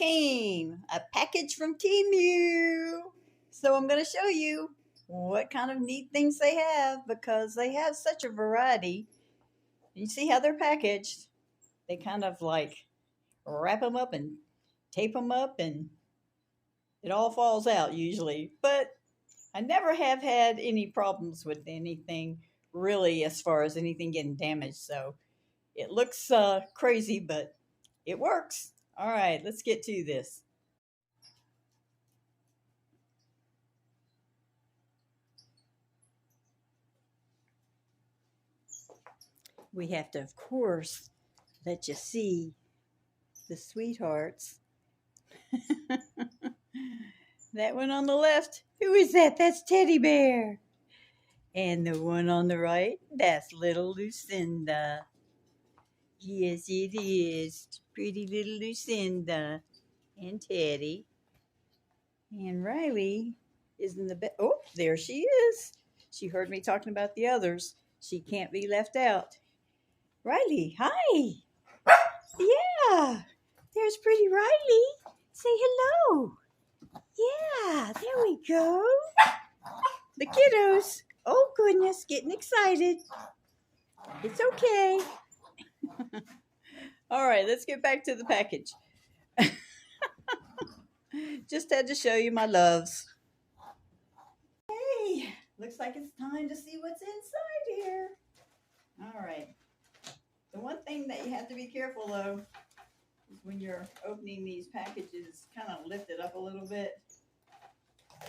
came, a package from Temu. So I'm going to show you what kind of neat things they have because they have such a variety. You see how they're packaged? They kind of like wrap them up and tape them up and it all falls out usually. But I never have had any problems with anything really as far as anything getting damaged. So it looks crazy, but it works. All right, let's get to this. We have to, of course, let you see the sweethearts. That one on the left, who is that? That's Teddy Bear. And the one on the right, that's little Lucinda. Yes, it is. Pretty little Lucinda. And Teddy. And Riley is in the bed. Oh, there she is. She heard me talking about the others. She can't be left out. Riley, hi. Yeah, there's pretty Riley. Say hello. Yeah, there we go. The kiddos. Oh, goodness, getting excited. It's okay. All right, let's get back to the package. Just had to show you my loves. Hey, looks like it's time to see what's inside here. All right. The one thing that you have to be careful, though, is when you're opening these packages, kind of lift it up a little bit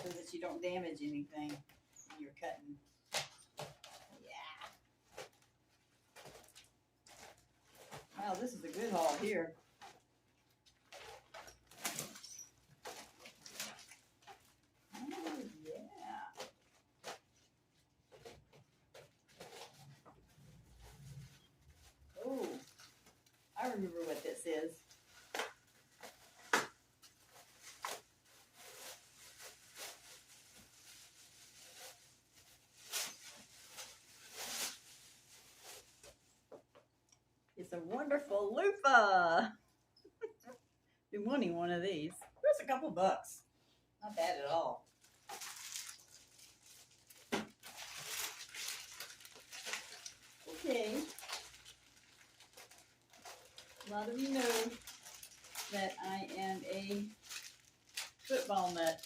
so that you don't damage anything when you're cutting. Yeah. Wow, this is a good haul here. Oh, yeah. Oh, I remember what this is. It's a wonderful loofah. Been wanting one of these. There's a couple bucks. Not bad at all. Okay. A lot of you know that I am a football nut.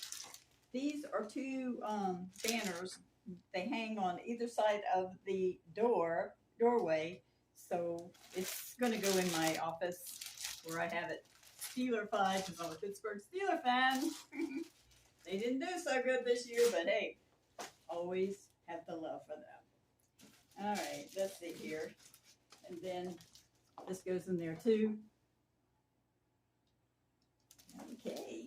These are two banners. They hang on either side of the doorway. So it's going to go in my office where I have it Steeler-fied because I'm a Pittsburgh Steeler fan. They didn't do so good this year, but hey, always have the love for them. All right, let's see here. And then this goes in there too. Okay.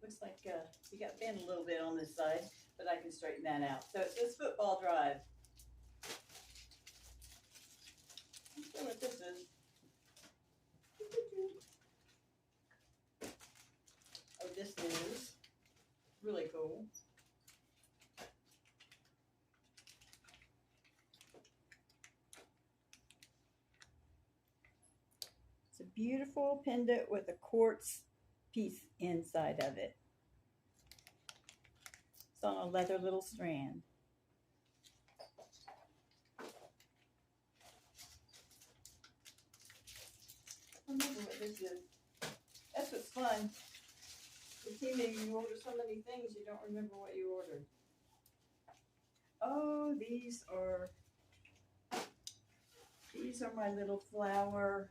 Looks like you got bent a little bit on this side, but I can straighten that out. So it says football drive. Let's see what this is. Oh, this is really cool. It's a beautiful pendant with a quartz piece inside of it. It's on a leather little strand. I remember what this is. That's what's fun. The team, you order so many things, you don't remember what you ordered. Oh, these are my little flower.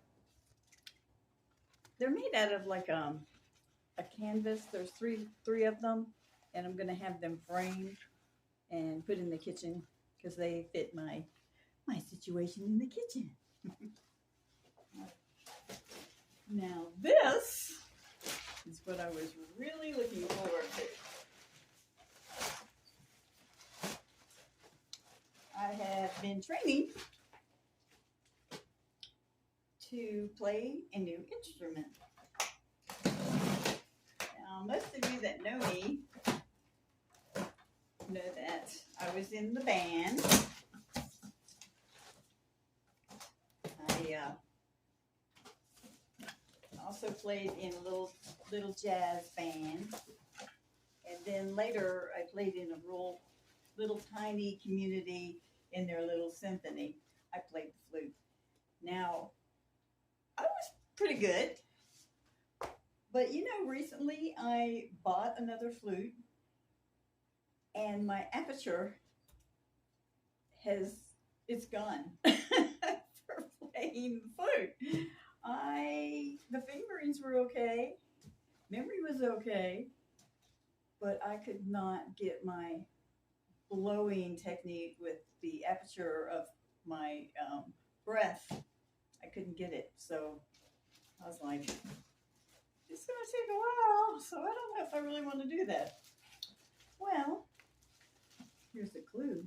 They're made out of like a canvas. There's three of them, and I'm gonna have them framed and put in the kitchen because they fit my situation in the kitchen. Now this is what I was really looking forward to. I have been training to play a new instrument. Now, most of you that know me know that I was in the band. I played in a little jazz band, and then later I played in a little tiny community in their little symphony. I played the flute. Now, I was pretty good, but recently I bought another flute, and my aperture it's gone for playing the flute. The fingerings were okay, memory was okay, but I could not get my blowing technique with the aperture of my breath. I couldn't get it, so I was like, it's going to take a while, so I don't know if I really want to do that. Well, here's the clue.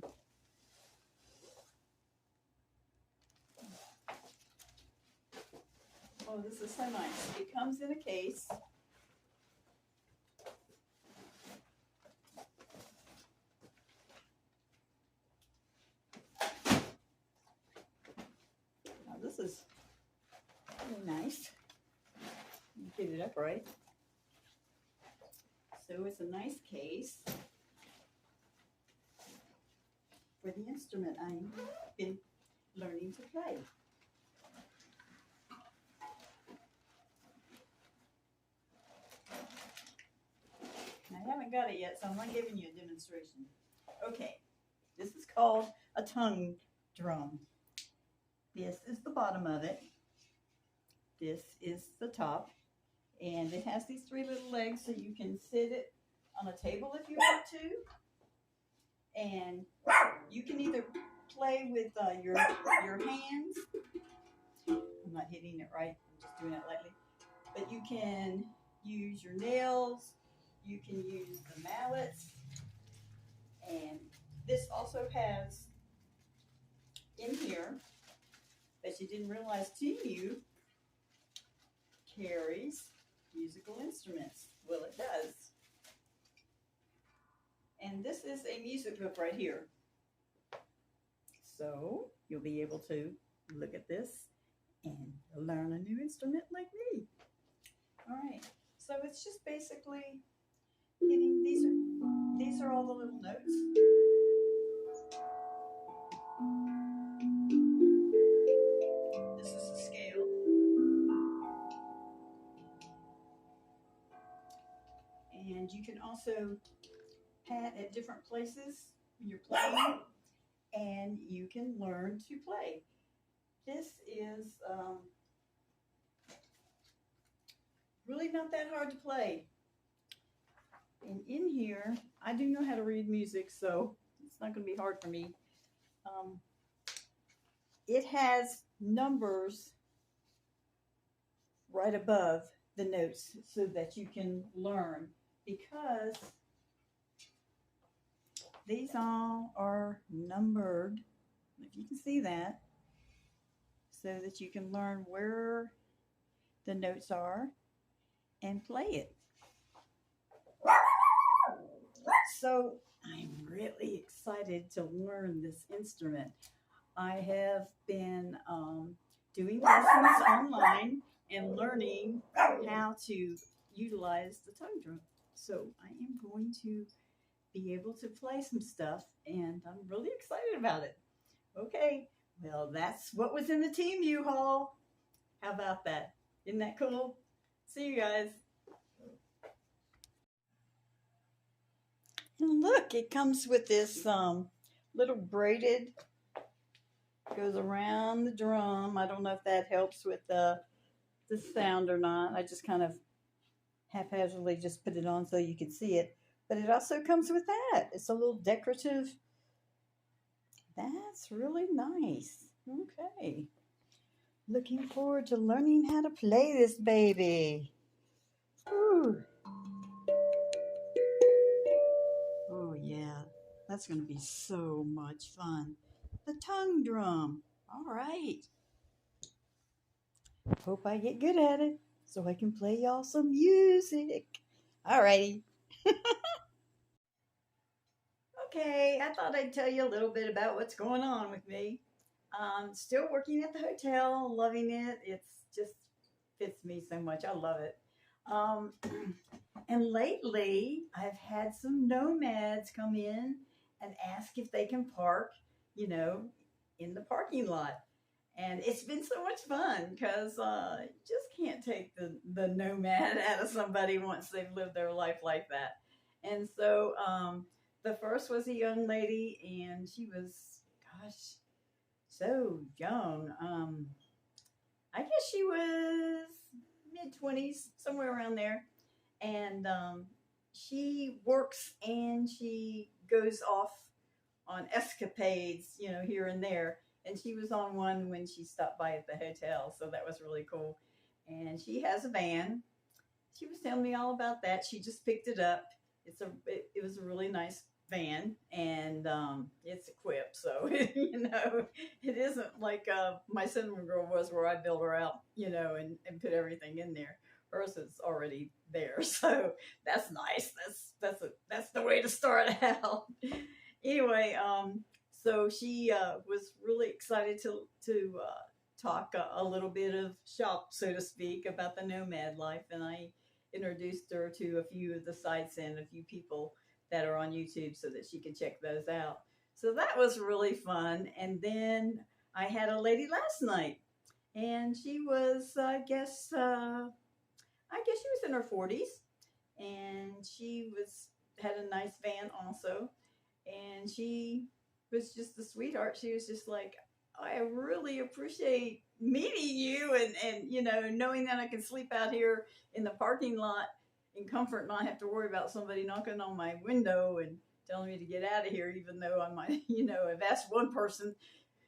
Oh, this is so nice. It comes in a case. Now this is really nice. Get it up right. So it's a nice case for the instrument I've been learning to play. I haven't got it yet, so I'm not giving you a demonstration. Okay, this is called a tongue drum. This is the bottom of it. This is the top. And it has these 3 little legs, so you can sit it on a table if you want to. And you can either play with your hands. I'm not hitting it right. I'm just doing it lightly. But you can use your nails. You can use the mallets. And this also has in here, that you didn't realize too, you carries musical instruments. Well, it does. And this is a music book right here. So you'll be able to look at this and learn a new instrument like me. All right. So it's just basically hitting these are all the little notes. This is a scale. And you can also pat at different places when you're playing, and you can learn to play. This is really not that hard to play. And in here, I do know how to read music, so it's not going to be hard for me. It has numbers right above the notes so that you can learn, because these all are numbered, if you can see that, so that you can learn where the notes are and play it. So I'm really excited to learn this instrument. I have been doing lessons online and learning how to utilize the tongue drum. So I am going to be able to play some stuff, and I'm really excited about it. Okay, well, that's what was in the team U-Haul. How about that? Isn't that cool? See you guys. And look, it comes with this little braided, goes around the drum. I don't know if that helps with the sound or not. I just kind of haphazardly just put it on so you can see it. But it also comes with that. It's a little decorative. That's really nice. Okay. Looking forward to learning how to play this baby. Ooh. Oh, yeah. That's going to be so much fun. The tongue drum. All right. Hope I get good at it so I can play y'all some music. All righty. Okay, I thought I'd tell you a little bit about what's going on with me. Still working at the hotel, loving it. It's just fits me so much. I love it. Um, and lately, I've had some nomads come in and ask if they can park, you know, in the parking lot. And it's been so much fun because you just can't take the nomad out of somebody once they've lived their life like that. And so the first was a young lady, and she was, gosh, so young. I guess she was mid 20s, somewhere around there. And she works and she goes off on escapades, here and there. And she was on one when she stopped by at the hotel, so that was really cool. And she has a van. She was telling me all about that. She just picked it up. It was a really nice van, and it's equipped, so it isn't like my cinnamon girl was, where I built her out, and put everything in there. Hers is already there, so that's nice. That's the way to start out. Anyway, so she was really excited to talk a little bit of shop, so to speak, about the nomad life, and I introduced her to a few of the sites and a few people that are on YouTube so that she could check those out. So that was really fun. And then I had a lady last night, and she was, I guess she was in her 40s, and she was had a nice van also, and she was just a sweetheart. She was just like, I really appreciate meeting you, and knowing that I can sleep out here in the parking lot in comfort and not have to worry about somebody knocking on my window and telling me to get out of here, even though I might, have asked one person,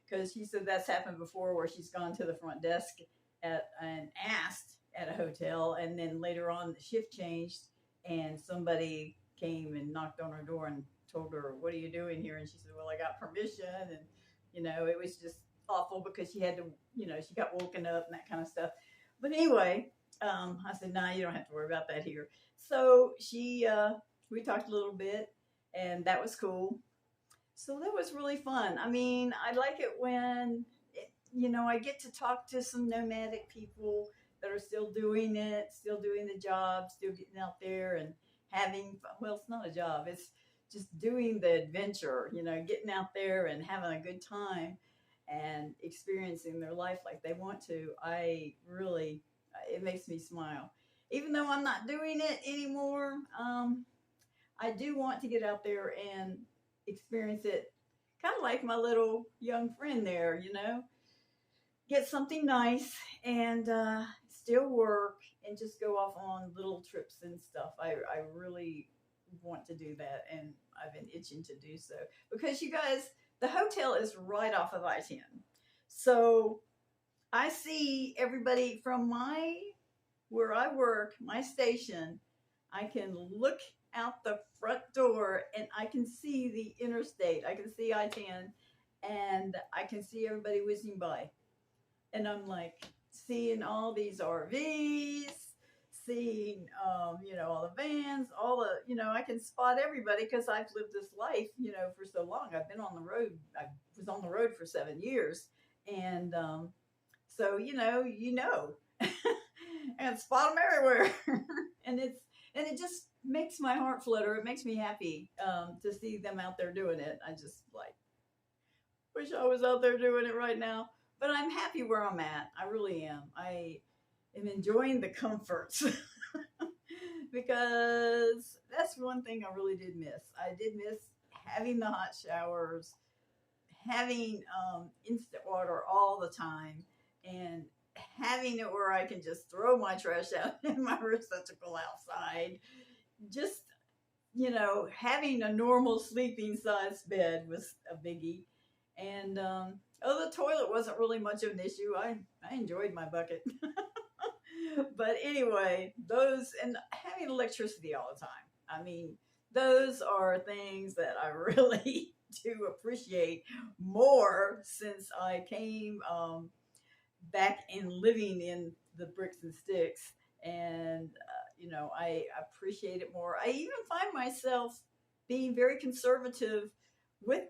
because she said that's happened before, where she's gone to the front desk and asked at a hotel, and then later on the shift changed, and somebody came and knocked on her door and told her, "What are you doing here?" And she said, "Well, I got permission." And it was just awful because she had to, she got woken up and that kind of stuff. But anyway, I said, "Nah, you don't have to worry about that here." So we talked a little bit, and that was cool. So that was really fun. I mean, I like it when, I get to talk to some nomadic people that are still doing it, still doing the job, still getting out there and having fun. Well, it's not a job. It's just doing the adventure, getting out there and having a good time and experiencing their life like they want to. It makes me smile. Even though I'm not doing it anymore, I do want to get out there and experience it, kind of like my little young friend there, get something nice and still work and just go off on little trips and stuff. I really want to do that, and I've been itching to do so, because you guys, the hotel is right off of I-10. So I see everybody from where I work, my station. I can look out the front door and I can see the interstate. I can see I-10, and I can see everybody whizzing by. And I'm like seeing all these RVs, seeing, all the vans, I can spot everybody because I've lived this life, for so long. I've been on the road. I was on the road for 7 years. And so, and spot them everywhere. and it just makes my heart flutter. It makes me happy to see them out there doing it. I just wish I was out there doing it right now. But I'm happy where I'm at. I really am. I am enjoying the comforts because that's one thing I really did miss. I did miss having the hot showers, having instant water all the time, and having it where I can just throw my trash out in my receptacle outside. Just, having a normal sleeping size bed was a biggie. And the toilet wasn't really much of an issue. I enjoyed my bucket. But anyway, those, and having electricity all the time. I mean, those are things that I really do appreciate more since I came back in living in the bricks and sticks. And, I appreciate it more. I even find myself being very conservative with,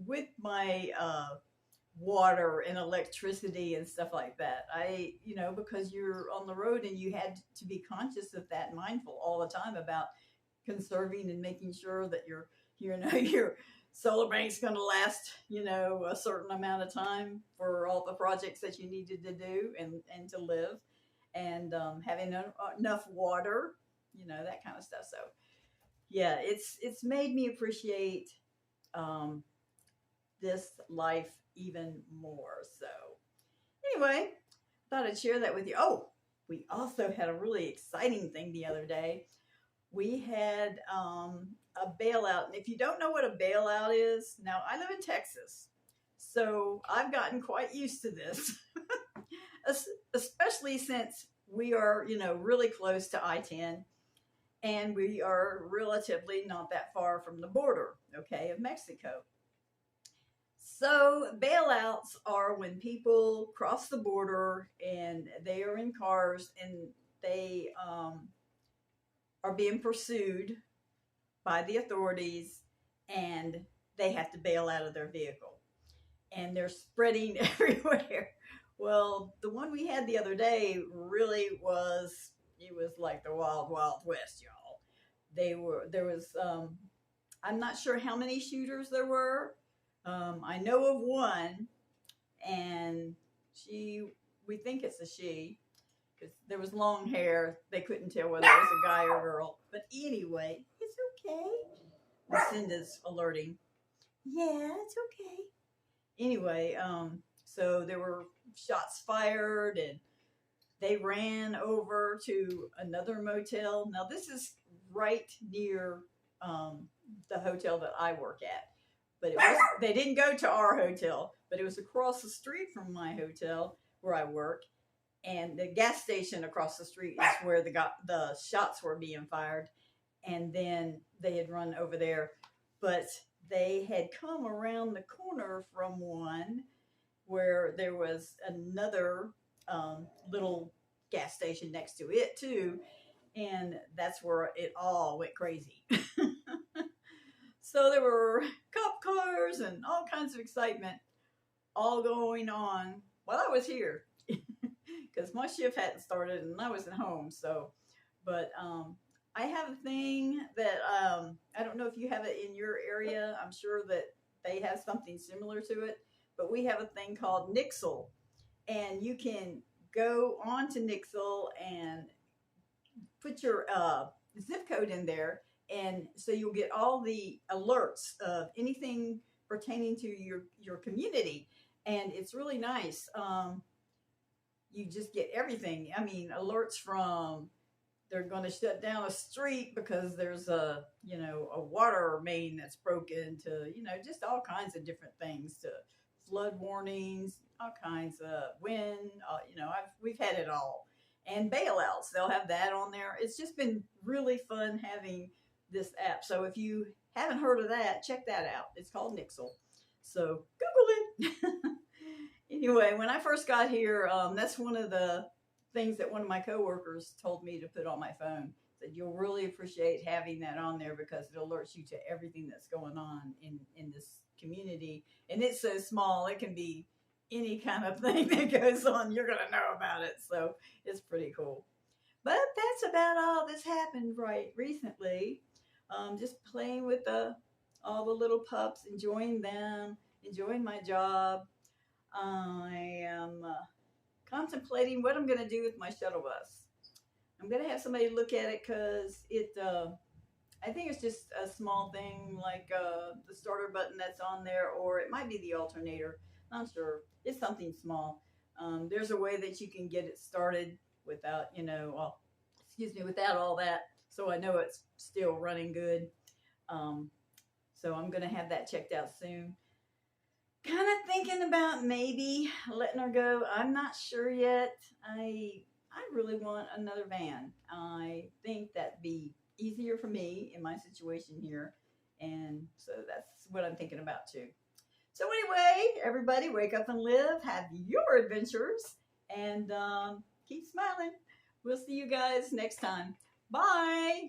with my water and electricity and stuff like that. Because you're on the road and you had to be conscious of that, mindful all the time about conserving and making sure that your solar bank's going to last, a certain amount of time for all the projects that you needed to do and to live, and having enough water, that kind of stuff. So yeah, it's made me appreciate um, this life even more. So anyway, thought I'd share that with you. Oh, we also had a really exciting thing the other day. We had a bailout. And if you don't know what a bailout is, now I live in Texas, so I've gotten quite used to this, especially since we are, really close to I-10, and we are relatively not that far from the border, okay, of Mexico. So bailouts are when people cross the border and they are in cars and they are being pursued by the authorities, and they have to bail out of their vehicle. And they're spreading everywhere. Well, the one we had the other day really it was like the wild, wild west, y'all. There was, I'm not sure how many shooters there were. I know of one, and we think it's a she, because there was long hair. They couldn't tell whether it was a guy or a girl. But anyway, it's okay. Lucinda's alerting. Yeah, it's okay. Anyway, so there were shots fired, and they ran over to another motel. Now, this is right near the hotel that I work at. But they didn't go to our hotel, but it was across the street from my hotel where I work. And the gas station across the street is where the shots were being fired. And then they had run over there. But they had come around the corner from one where there was another little gas station next to it, too. And that's where it all went crazy. So there were cop cars and all kinds of excitement all going on while I was here, because my shift hadn't started and I wasn't home. So, but I have a thing that I don't know if you have it in your area. I'm sure that they have something similar to it, but we have a thing called Nixle, and you can go on to Nixle and put your zip code in there. And so you'll get all the alerts of anything pertaining to your community. And it's really nice. You just get everything. I mean, alerts from they're going to shut down a street because there's a water main that's broken, to, just all kinds of different things, to flood warnings, all kinds of wind, we've had it all. And bailouts, they'll have that on there. It's just been really fun having this app. So if you haven't heard of that, check that out. It's called Nixle. So Google it. Anyway, when I first got here, that's one of the things that one of my coworkers told me to put on my phone. That you'll really appreciate having that on there, because it alerts you to everything that's going on in this community. And it's so small, it can be any kind of thing that goes on. You're going to know about it. So it's pretty cool. But that's about all that's happened right recently. Just playing with all the little pups, enjoying them, enjoying my job. I am contemplating what I'm going to do with my shuttle bus. I'm going to have somebody look at it, because I think it's just a small thing, like the starter button that's on there, or it might be the alternator. Not sure. It's something small. There's a way that you can get it started without, without all that. So I know it's still running good. So I'm going to have that checked out soon. Kind of thinking about maybe letting her go. I'm not sure yet. I really want another van. I think that'd be easier for me in my situation here. And so that's what I'm thinking about too. So anyway, everybody, wake up and live. Have your adventures. And keep smiling. We'll see you guys next time. Bye.